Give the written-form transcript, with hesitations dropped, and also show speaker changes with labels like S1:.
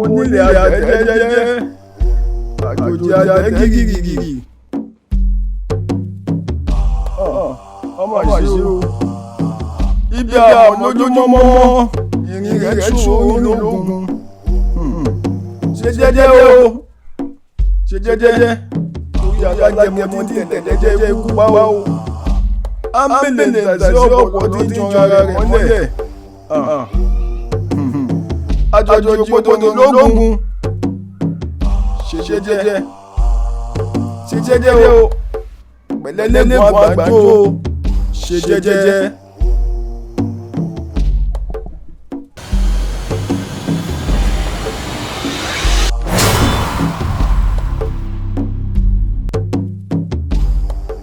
S1: onílé àtẹ jẹ́jẹ́ àjòjì àtẹ gírígírí. ọmọ ṣe o ibi àwọn lójoojúmọ́ ìrìn rẹ̀ tún orí lógun. ṣe jẹ́jẹ́ o ṣe jẹ́jẹ́ torí alájẹmọ tí tẹ̀lẹ́jẹ́ ikú pa o. ámbẹ̀lẹ̀ tàṣí ọ̀pọ̀ tí ń jọ ara rẹ̀ mọ́lẹ̀. àjòjì òpótò ní lógun. ṣe jẹ́jẹ́ o pẹ̀lẹ́lẹ́gùn àgbàdo ṣe jẹ́jẹ́.